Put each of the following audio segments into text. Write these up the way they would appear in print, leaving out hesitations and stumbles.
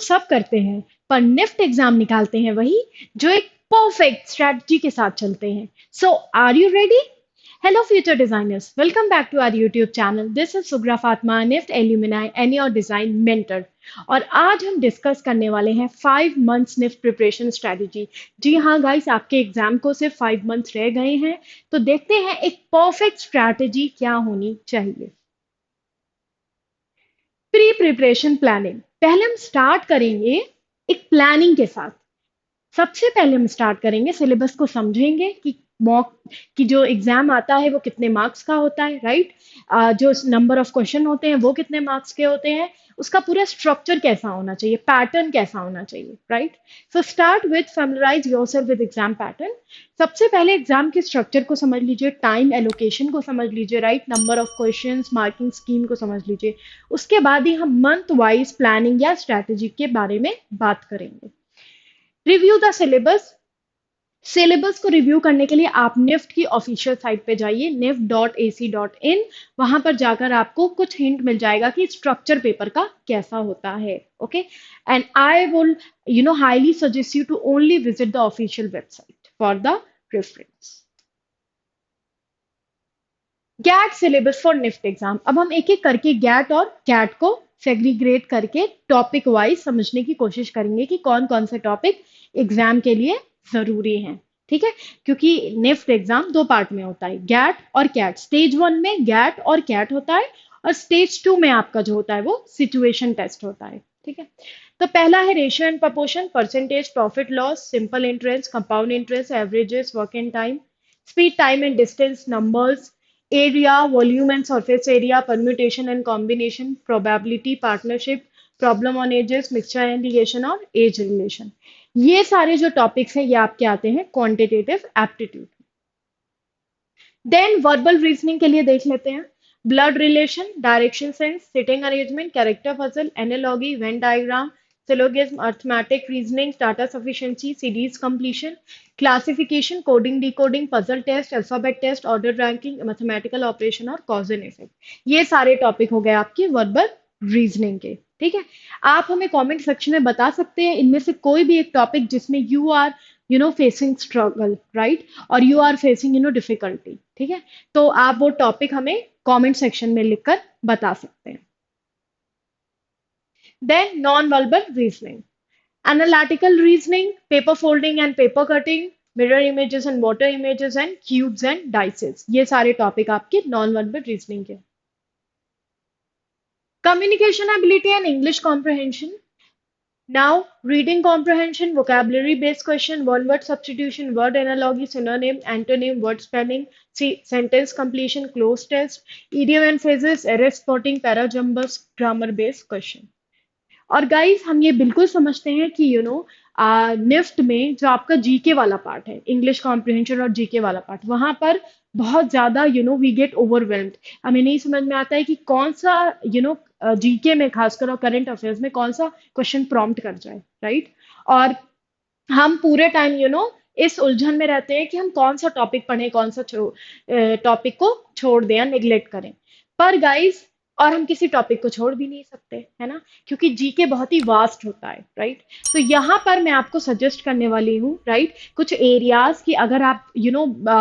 सब करते हैं, पर निफ्ट एग्जाम निकालते हैं वही जो एक परफेक्ट स्ट्रेटजी के साथ चलते हैं। So are you ready? Hello, future designers. Welcome back to our YouTube channel. This is Sugra Fatma, NIFT Alumni and your design mentor. और आज हम डिस्कस करने वाले हैं 5 months निफ्ट प्रिपरेशन स्ट्रेटजी। जी हाँ गाइस, आपके एग्जाम को सिर्फ 5 months रह गए हैं, तो देखते हैं एक परफेक्ट स्ट्रैटेजी क्या होनी चाहिए। प्री प्रिपरेशन प्लानिंग, पहले हम स्टार्ट करेंगे एक प्लानिंग के साथ। सबसे पहले हम स्टार्ट करेंगे, सिलेबस को समझेंगे कि मॉक कि जो एग्जाम आता है वो कितने मार्क्स का होता है, राइट। जो नंबर ऑफ क्वेश्चन होते हैं वो कितने मार्क्स के होते हैं, उसका पूरा स्ट्रक्चर कैसा होना चाहिए, पैटर्न कैसा होना चाहिए, right. So start with familiarise yourself with exam pattern. सबसे पहले एग्जाम के स्ट्रक्चर को समझ लीजिए, टाइम एलोकेशन को समझ लीजिए, right, number of questions, marking scheme को समझ लीजिए। उसके बाद ही हम मंथ वाइज प्लानिंग या स्ट्रैटेजी के बारे में बात करेंगे। Review the syllabus. सिलेबस को रिव्यू करने के लिए आप निफ्ट की ऑफिशियल साइट पे जाइए, nift.ac.in। वहां पर जाकर आपको कुछ हिंट मिल जाएगा कि स्ट्रक्चर पेपर का कैसा होता है। Okay, and I will highly suggest you to only visit the official website for the reference. GAT syllabus for NIFT exam. अब हम एक एक करके गैट और कैट को सेग्रीग्रेट करके टॉपिक वाइज समझने की कोशिश करेंगे कि कौन कौन से टॉपिक एग्जाम के लिए जरूरी हैं। ठीक है, क्योंकि निफ्ट एग्जाम दो पार्ट में होता है, गैट और कैट। स्टेज 1 में गैट और कैट होता है, और स्टेज 2 में आपका जो होता है वो सिचुएशन टेस्ट होता है। ठीक है, तो पहला है ratio and proportion, percentage, profit loss, simple interest, compound interest, averages, work and time, speed, time and distance, numbers, area, volume and surface area, permutation and combination, probability, partnership, problem on edges, mixture and relation और age relation। ये सारे जो topics हैं ये आपके आते हैं quantitative aptitude. Then verbal reasoning के लिए देख लेते हैं, blood relation, direction sense, sitting arrangement, character puzzle, analogy, Venn diagram, syllogism, arithmetic reasoning, data sufficiency, series completion, classification, coding, decoding, puzzle test, alphabet test, order ranking, mathematical operation और cause and effect. ये सारे topic हो गए आपके verbal reasoning के। ठीक है, आप हमें कमेंट सेक्शन में बता सकते हैं इनमें से कोई भी एक टॉपिक जिसमें you are facing struggle, right, और यू आर फेसिंग डिफिकल्टी। ठीक है, तो आप वो टॉपिक हमें कमेंट सेक्शन में लिखकर बता सकते हैं। Then non verbal reasoning, analytical reasoning, paper folding and paper cutting, mirror images and water images and cubes and dices। ये सारे टॉपिक आपके नॉन वर्बल रीजनिंग के। communication ability and English comprehension, now reading comprehension, vocabulary based question, one word substitution, word analogy, synonym, antonym, word spelling, sentence completion, close test, idiom and phrases, error spotting, para jumbus, grammar based question। और guys हम ये बिल्कुल समझते हैं कि NIFT में जो आपका जीके वाला पार्ट है, इंग्लिश कॉम्प्रिहेंशन और जीके वाला पार्ट, वहां पर बहुत ज्यादा वी गेट ओवरवेल्म्ड। हमें नहीं समझ में आता है कि कौन सा जीके में खासकर और करंट अफेयर्स में कौन सा क्वेश्चन प्रॉम्प्ट कर जाए, राइट। और हम पूरे टाइम इस उलझन में रहते हैं कि हम कौन सा टॉपिक पढ़ें, कौन सा टॉपिक को छोड़ दें या निग्लेक्ट करें। पर गाइस, और हम किसी टॉपिक को छोड़ भी नहीं सकते, है ना, क्योंकि जीके बहुत ही वास्ट होता है, राइट। तो यहाँ पर मैं आपको सजेस्ट करने वाली हूँ, राइट, कुछ एरियाज की, अगर आप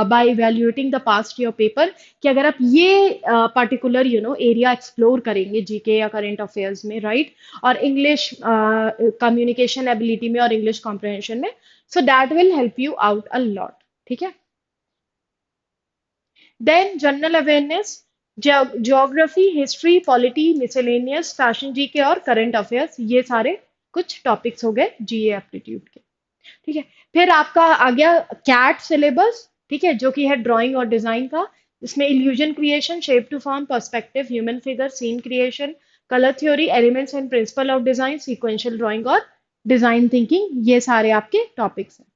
by evaluating the past year paper, कि अगर आप ये पर्टिकुलर एरिया एक्सप्लोर करेंगे जीके या करंट अफेयर्स में, राइट, और इंग्लिश कम्युनिकेशन एबिलिटी में और इंग्लिश कॉम्प्रहेंशन में, so that will help you out a lot. ठीक है, then general awareness, geography, history, polity, miscellaneous, fashion GK और करंट अफेयर्स, ये सारे कुछ टॉपिक्स हो गए जीए एप्टीट्यूड के। ठीक है, फिर आपका आ गया कैट सिलेबस, ठीक है, जो कि है ड्राइंग और डिजाइन का। इसमें illusion creation, shape to form, perspective, human figure, scene creation, colour theory, elements and principle of design, sequential drawing और डिजाइन थिंकिंग, ये सारे आपके टॉपिक्स हैं।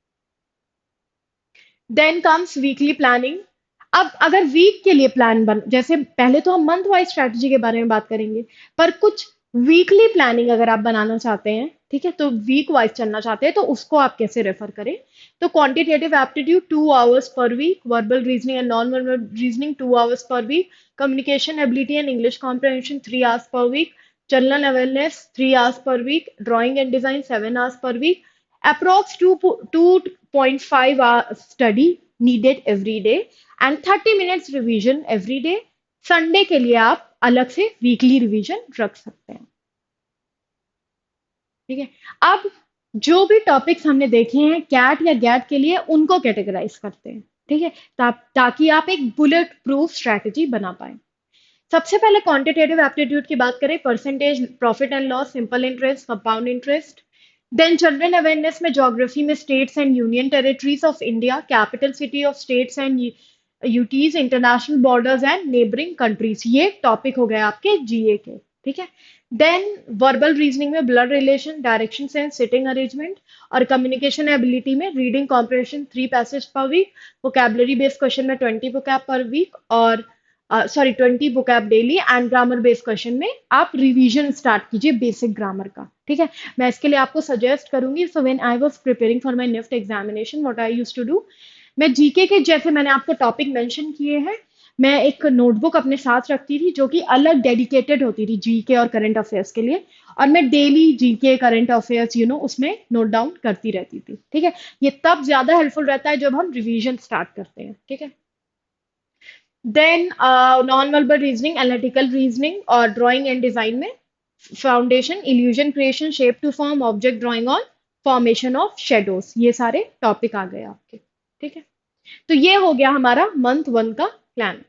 Then comes weekly planning. अब अगर वीक के लिए प्लान बन, जैसे पहले तो हम मंथ वाइज स्ट्रेटजी के बारे में बात करेंगे, पर कुछ वीकली प्लानिंग अगर आप बनाना चाहते हैं, ठीक है, तो वीक वाइज चलना चाहते हैं, तो उसको आप कैसे रेफर करें। तो quantitative aptitude 2 hours per week, verbal reasoning and non verbal reasoning 2 hours per week, communication ability and English comprehension 3 hours per week, General awareness 3 hours per week, drawing and design 7 hours per week, approx 2.5 hours study needed every day and 30 minutes revision every day. Sunday के लिए आप अलग से weekly revision रख सकते हैं। ठीक है, अब जो भी टॉपिक्स हमने देखे हैं कैट या गैट के लिए उनको कैटेगराइज करते हैं। ठीक है, ताकि आप एक बुलेट प्रूफ स्ट्रैटेजी बना पाए। सबसे पहले क्वांटिटेटिव एप्टीट्यूड की बात करें, percentage, profit and loss, simple interest, compound interest. Then general awareness में ज्योग्राफी में states and union territories of India, capital city of states and UTs, international borders and neighbouring countries, ये topic हो गए आपके GA के। ठीक है, then verbal reasoning में blood relation, direction sense, sitting arrangement, और कम्युनिकेशन एबिलिटी में reading comprehension 3 passage per week, vocabulary based question में 20 वोकैब पर वीक, और 20 vocab daily, and grammar based question में आप रिवीजन स्टार्ट कीजिए बेसिक ग्रामर का। ठीक है, मैं इसके लिए आपको सजेस्ट करूंगी। So when I was preparing for my NIFT examination, what I used to do, मैं जीके के जैसे मैंने आपको टॉपिक मेंशन किए हैं, मैं एक नोटबुक अपने साथ रखती थी जो कि अलग डेडिकेटेड होती थी जीके और करंट अफेयर्स के लिए, और मैं डेली जीके करंट अफेयर्स उसमें नोट डाउन करती रहती थी। ठीक है, ये तब ज्यादा हेल्पफुल रहता है जब हम रिवीजन स्टार्ट करते हैं। ठीक है, then non verbal reasoning, analytical reasoning और ड्राइंग एंड डिजाइन में foundation, illusion creation, shape to form, object drawing on, formation of shadows, ये सारे टॉपिक आ गए आपके। ठीक है, तो ये हो गया हमारा मंथ 1 का प्लान।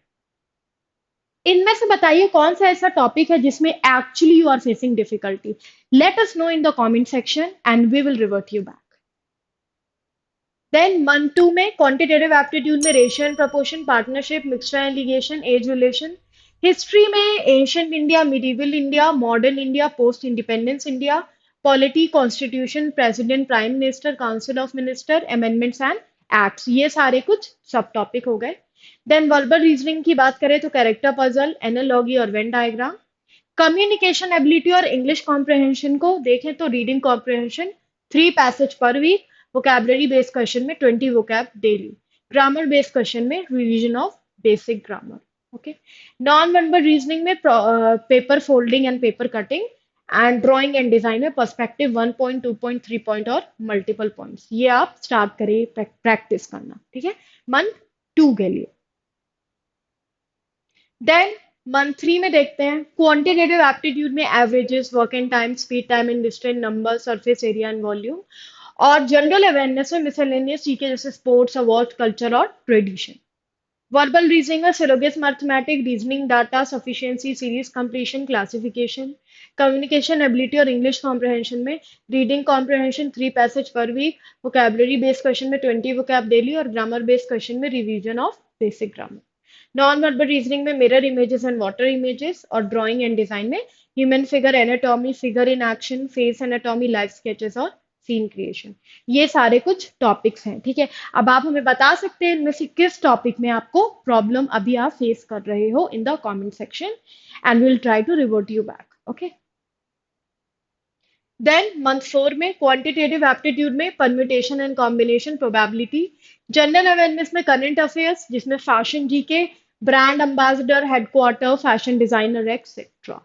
इनमें से बताइए कौन सा ऐसा टॉपिक है जिसमें actually you are facing difficulty. Let us know in the comment section and we will revert you back. Then month 2 में क्वांटिटेटिव एप्टीट्यूड में ratio and proportion, partnership, mixture and alligation, age relation. History में ancient India, medieval India, modern India, post independence India, polity, constitution, president, prime minister, council of minister, amendments and acts, ये सारे कुछ सब topic हो गए। Then verbal reasoning की बात करें तो कैरेक्टर पजल, एनालॉगी और वेन डायग्राम। कम्युनिकेशन एबिलिटी और इंग्लिश कॉम्प्रिहेंशन को देखें तो reading comprehension 3 passage per week, vocabulary based question में 20 vocab daily, grammar based question में revision of basic grammar. Okay, non verbal reasoning में paper folding and paper cutting, and drawing and design में perspective 1 point, 2 point, 3 point और multiple points. ये आप start करिए practice करना। ठीक है, मंथ 2 के लिए। देन मंथ 3 में देखते हैं क्वांटिटेटिव एप्टीट्यूड में averages, work and time, speed, time and distance, number, surface area and volume, और जनरल अवेयरनेस में मिसलेनियस जीके जैसे स्पोर्ट्स, अवार्ड, कल्चर और ट्रेडिशन। वर्बल रीजनिंग में syllogism, mathematic, reasoning, data, sufficiency, series completion, classification. Communication ability और English comprehension में reading comprehension 3 passage per week, vocabulary based question में 20 vocab daily, और grammar based question में revision of basic grammar. Non verbal reasoning में mirror images and water images, और drawing and design में human figure anatomy, figure in action, face anatomy, life sketches और scene creation. ये सारे कुछ topics हैं। ठीक है, अब आप हमें बता सकते हैं इनमें से किस टॉपिक में आपको प्रॉब्लम अभी आप फेस कर रहे हो in the comment section, and will try to revert you back. Okay, then month 4 में क्वांटिटेटिव एप्टीट्यूड में permutation and combination, probability, general awareness में करंट अफेयर्स जिसमें fashion GK, brand ambassador, headquarter, fashion designer etcetera.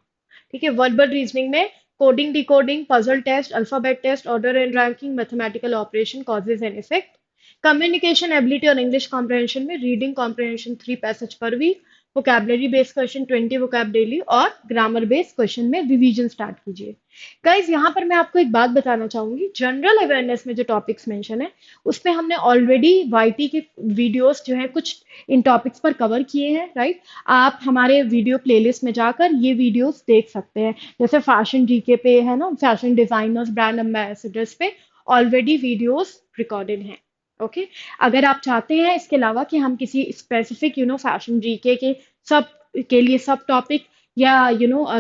ठीक है, verbal reasoning में coding, decoding, puzzle test, alphabet test, order and ranking, mathematical operation, causes and effect. Communication ability और English comprehension में reading comprehension 3 passage per week, vocabulary based question 20 vocab daily, और grammar based question में revision start कीजिए। Guys यहाँ पर मैं आपको एक बात बताना चाहूंगी, जनरल अवेयरनेस में जो टॉपिक्स मेंशन है उसमें हमने ऑलरेडी वाईटी के वीडियोस जो है कुछ इन टॉपिक्स पर कवर किए हैं। राइट, आप हमारे वीडियो प्लेलिस्ट में जाकर ये वीडियोस देख सकते हैं। जैसे फैशन जीके पे है ना, फैशन डिजाइनर्स, ब्रांड एम्बेसडर्स पे ऑलरेडी वीडियोस रिकॉर्डेड हैं। ओके, अगर आप चाहते हैं इसके अलावा कि हम किसी स्पेसिफिक फैशन जीके के सब के लिए सब टॉपिक या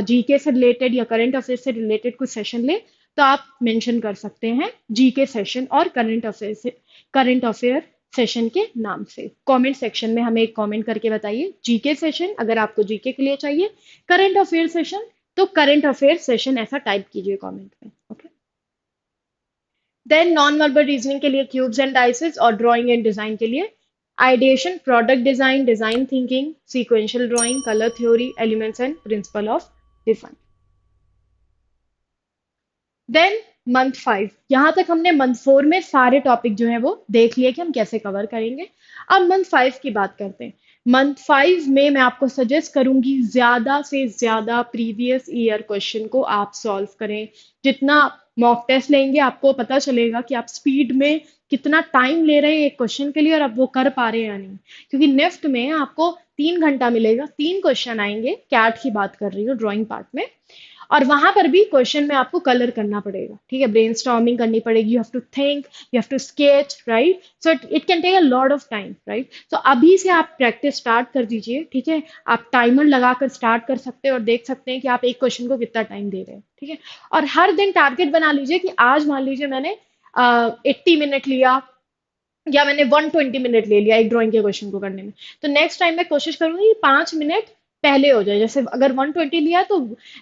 जीके से रिलेटेड या करंट अफेयर से रिलेटेड कुछ सेशन ले, तो आप मेंशन कर सकते हैं जीके सेशन और करंट अफेयर सेशन के नाम से। कमेंट सेक्शन में हमें एक कमेंट करके बताइए जीके सेशन अगर आपको जीके के लिए चाहिए, करंट अफेयर सेशन तो करंट अफेयर सेशन ऐसा टाइप कीजिए कमेंट में। Okay, then non verbal reasoning के लिए क्यूब्स एंड डाइसेस, और ड्राइंग एंड डिजाइन के लिए ideation, product design, design thinking, sequential drawing, colour theory, elements and principle of design. Then month 5, यहाँ तक हमने मंथ 4 में सारे टॉपिक जो है वो देख लिए कि हम कैसे कवर करेंगे। अब मंथ 5 की बात करते हैं। मंथ 5 में मैं आपको सजेस्ट करूंगी ज्यादा से ज्यादा प्रीवियस ईयर क्वेश्चन को आप सॉल्व करें। जितना मॉक टेस्ट लेंगे आपको पता चलेगा कि आप स्पीड में कितना टाइम ले रहे हैं एक क्वेश्चन के लिए और आप वो कर पा रहे हैं या नहीं। क्योंकि नेफ्ट में आपको 3 घंटा मिलेगा, 3 क्वेश्चन आएंगे, कैट की बात कर रही हूँ, ड्राइंग पार्ट में। और वहां पर भी क्वेश्चन में आपको कलर करना पड़ेगा, ठीक है, ब्रेनस्टॉर्मिंग करनी पड़ेगी, you have to think, you have to sketch, right. So it can take a lot of time, right. तो अभी से आप प्रैक्टिस स्टार्ट कर दीजिए, ठीक है। आप टाइमर लगाकर स्टार्ट कर सकते हैं और देख सकते हैं कि आप एक क्वेश्चन को कितना टाइम दे रहे हैं, ठीक है। और हर दिन टारगेट बना लीजिए कि आज मान लीजिए मैंने 80 मिनट लिया या मैंने 120 मिनट ले लिया एक ड्राइंग के क्वेश्चन को करने में, तो नेक्स्ट टाइम मैं कोशिश करूंगी कि 5 मिनट पहले हो जाए। जैसे अगर 120 लिया तो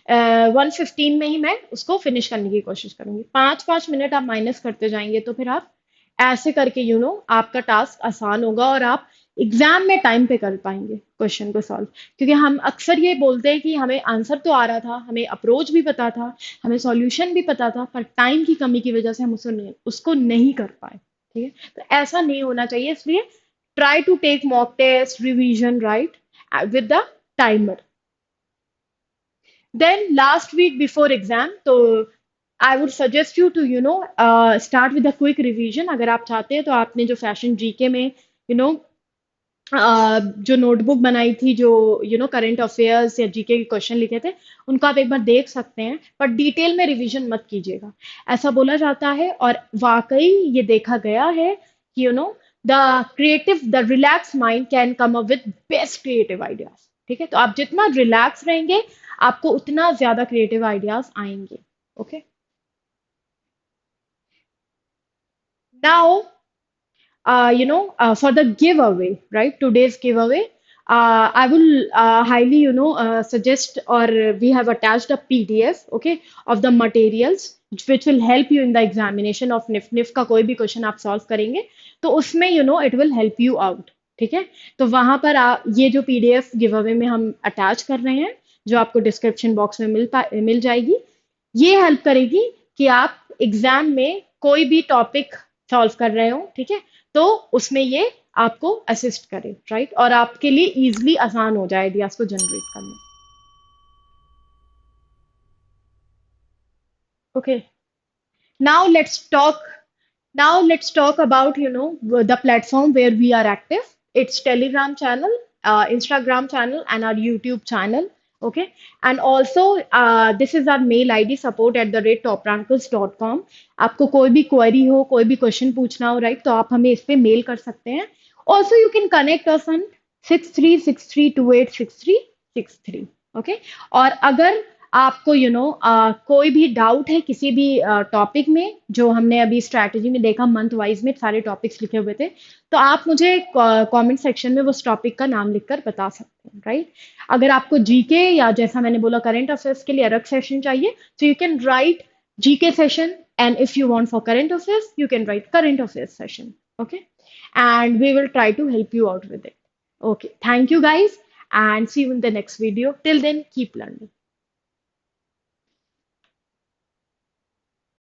115 में ही मैं उसको फिनिश करने की कोशिश करूंगी। 5 5 मिनट आप माइनस करते जाएंगे तो फिर आप ऐसे करके आपका टास्क आसान होगा और आप एग्जाम में टाइम पे कर पाएंगे क्वेश्चन को सॉल्व। क्योंकि हम अक्सर ये बोलते हैं कि हमें आंसर तो आ रहा था, हमें अप्रोच भी पता था, हमें सॉल्यूशन भी पता था, पर टाइम की कमी की वजह से हम उसको नहीं कर पाए, ठीक है। तो ऐसा नहीं होना चाहिए, इसलिए try to take mock test revision, right, with the timer. Then last week before exam, तो I would suggest you to start with a quick revision. अगर आप चाहते हैं तो आपने जो फैशन जीके में नो जो नोटबुक बनाई थी, जो करंट अफेयर्स या जीके के क्वेश्चन लिखे थे, उनको आप एक बार देख सकते हैं, पर डिटेल में रिवीजन मत कीजिएगा। ऐसा बोला जाता है और वाकई ये देखा गया है कि the the relax mind can come up with best creative ideas, ठीक है। तो आप जितना रिलैक्स रहेंगे आपको उतना ज्यादा क्रिएटिव आइडियाज आएंगे। Okay, now for the giveaway, right? Today's giveaway, I will highly, suggest, or we have attached a PDF, okay, of the materials which will help you in the examination of NIF। NIF का कोई भी question आप solve करेंगे तो उसमें it will help you out, ठीक है। तो वहां पर ये जो PDF गिव अवे में हम अटैच कर रहे हैं, जो आपको डिस्क्रिप्शन बॉक्स में मिल जाएगी, ये हेल्प करेगी कि आप एग्जाम में कोई भी टॉपिक सॉल्व कर रहे हो, ठीक है, तो उसमें ये आपको असिस्ट करे, राइट, और आपके लिए इजिली आसान हो जाए आइडियाज को जनरेट करना। Okay, now let's talk now let's talk about the platform where we are active. It's Telegram channel, Instagram channel, and our YouTube channel. Okay, and also this is our mail ID, support@toprankers.com। आपको कोई भी query हो, कोई भी question पूछना हो, right, तो आप हमें इस पे मेल कर सकते हैं। Also you can connect us on 6363286363। Okay, और अगर आपको कोई भी डाउट है किसी भी टॉपिक में, जो हमने अभी स्ट्रैटेजी में देखा, मंथ वाइज में सारे टॉपिक्स लिखे हुए थे, तो आप मुझे कमेंट सेक्शन में उस टॉपिक का नाम लिखकर बता सकते हैं, राइट। अगर आपको जीके या जैसा मैंने बोला करंट अफेयर्स के लिए अलग सेशन चाहिए, तो you can write GK session, and if you want for current affairs you can write current affairs session. Okay, and we will try to help you out with it. Okay, thank you guys, and see you in the next video. Till then, keep learning.